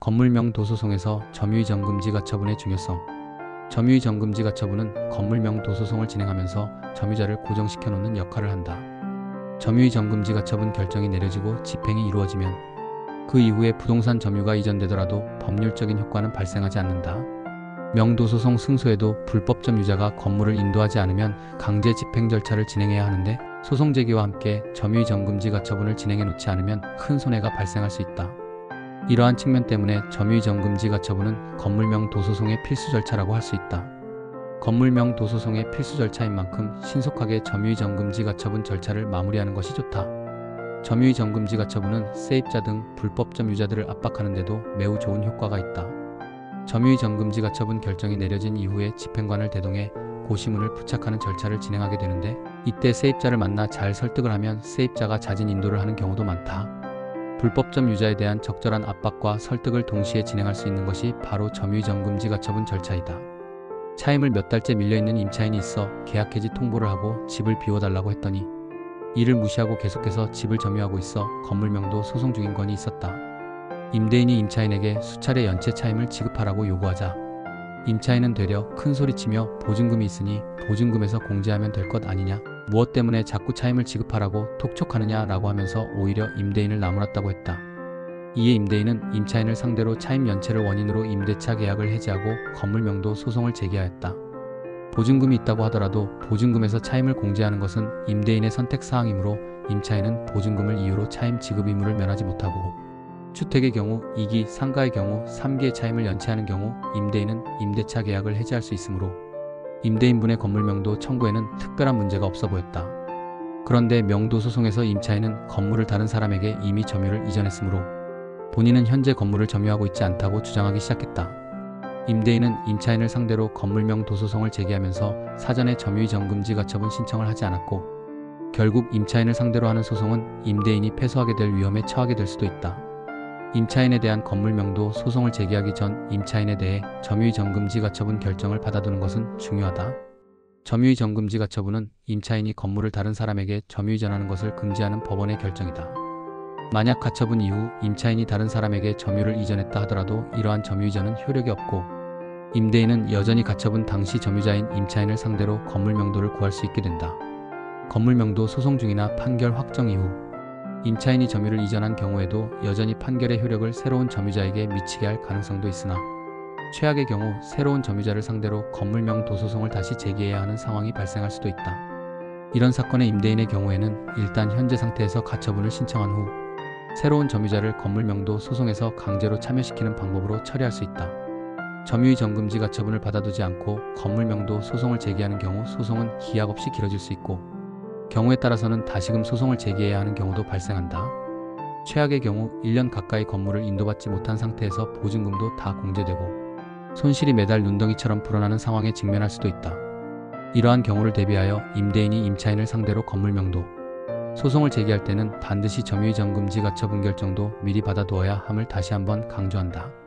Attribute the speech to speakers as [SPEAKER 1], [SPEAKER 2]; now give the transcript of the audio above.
[SPEAKER 1] 건물명 도소송에서 점유의 정금지 가처분의 중요성. 점유의 정금지 가처분은 건물명 도소송을 진행하면서 점유자를 고정시켜 놓는 역할을 한다. 점유의 정금지 가처분 결정이 내려지고 집행이 이루어지면 그 이후에 부동산 점유가 이전되더라도 법률적인 효과는 발생하지 않는다. 명도소송 승소에도 불법 점유자가 건물을 인도하지 않으면 강제 집행 절차를 진행해야 하는데 소송 제기와 함께 점유의 정금지 가처분을 진행해 놓지 않으면 큰 손해가 발생할 수 있다. 이러한 측면 때문에 점유의 정금지 가처분은 건물명 도소송의 필수 절차라고 할 수 있다. 건물명 도소송의 필수 절차인 만큼 신속하게 점유의 정금지 가처분 절차를 마무리하는 것이 좋다. 점유의 정금지 가처분은 세입자 등 불법 점유자들을 압박하는 데도 매우 좋은 효과가 있다. 점유의 정금지 가처분 결정이 내려진 이후에 집행관을 대동해 고시문을 부착하는 절차를 진행하게 되는데 이때 세입자를 만나 잘 설득을 하면 세입자가 자진 인도를 하는 경우도 많다. 불법 점유자에 대한 적절한 압박과 설득을 동시에 진행할 수 있는 것이 바로 점유의 정금지 가처분 절차이다. 차임을 몇 달째 밀려있는 임차인이 있어 계약 해지 통보를 하고 집을 비워달라고 했더니 이를 무시하고 계속해서 집을 점유하고 있어 건물명도 소송 중인 건이 있었다. 임대인이 임차인에게 수차례 연체 차임을 지급하라고 요구하자 임차인은 되려 큰소리치며 보증금이 있으니 보증금에서 공제하면 될 것 아니냐, 무엇 때문에 자꾸 차임을 지급하라고 톡촉하느냐 라고 하면서 오히려 임대인을 나무랐다고 했다. 이에 임대인은 임차인을 상대로 차임 연체를 원인으로 임대차 계약을 해지하고 건물명도 소송을 제기하였다. 보증금이 있다고 하더라도 보증금에서 차임을 공제하는 것은 임대인의 선택사항이므로 임차인은 보증금을 이유로 차임 지급 의무를 면하지 못하고 주택의 경우 2기, 상가의 경우 3기의 차임을 연체하는 경우 임대인은 임대차 계약을 해지할 수 있으므로 임대인분의 건물명도 청구에는 특별한 문제가 없어 보였다. 그런데 명도소송에서 임차인은 건물을 다른 사람에게 이미 점유를 이전했으므로 본인은 현재 건물을 점유하고 있지 않다고 주장하기 시작했다. 임대인은 임차인을 상대로 건물명 도소송을 제기하면서 사전에 점유의 정금지 가처분 신청을 하지 않았고 결국 임차인을 상대로 하는 소송은 임대인이 패소하게 될 위험에 처하게 될 수도 있다. 임차인에 대한 건물명도 소송을 제기하기 전 임차인에 대해 점유의 정금지 가처분 결정을 받아두는 것은 중요하다. 점유의 정금지 가처분은 임차인이 건물을 다른 사람에게 점유이전하는 것을 금지하는 법원의 결정이다. 만약 가처분 이후 임차인이 다른 사람에게 점유를 이전했다 하더라도 이러한 점유이전은 효력이 없고 임대인은 여전히 가처분 당시 점유자인 임차인을 상대로 건물명도를 구할 수 있게 된다. 건물명도 소송 중이나 판결 확정 이후 임차인이 점유를 이전한 경우에도 여전히 판결의 효력을 새로운 점유자에게 미치게 할 가능성도 있으나 최악의 경우 새로운 점유자를 상대로 건물명 도소송을 다시 제기해야 하는 상황이 발생할 수도 있다. 이런 사건의 임대인의 경우에는 일단 현재 상태에서 가처분을 신청한 후 새로운 점유자를 건물명도 소송에서 강제로 참여시키는 방법으로 처리할 수 있다. 점유의 정금지 가처분을 받아두지 않고 건물명도 소송을 제기하는 경우 소송은 기약 없이 길어질 수 있고 경우에 따라서는 다시금 소송을 제기해야 하는 경우도 발생한다. 최악의 경우 1년 가까이 건물을 인도받지 못한 상태에서 보증금도 다 공제되고 손실이 매달 눈덩이처럼 불어나는 상황에 직면할 수도 있다. 이러한 경우를 대비하여 임대인이 임차인을 상대로 건물명도 소송을 제기할 때는 반드시 점유의 정금지 가처분 결정도 미리 받아두어야 함을 다시 한번 강조한다.